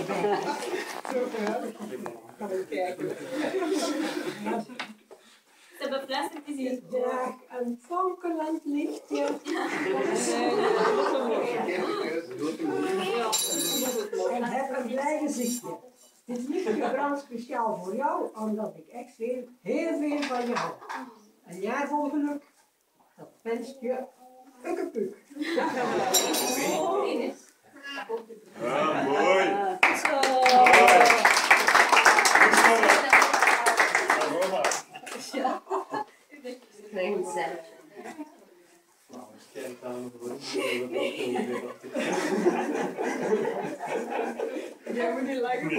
erbij. Zo geweldig. Gaan we kijken. Ze hebben plastic te zien. Ik draag een fonkelend lichtje. En heb een blij gezichtje. Dit lichtje brandt speciaal voor jou, omdat ik echt heel veel van je hou. Een jaar vol geluk, dat wenst je Ukkepuk. Ja, mooi. Zo. Ja. Geen zelf. Jij moet niet lachen.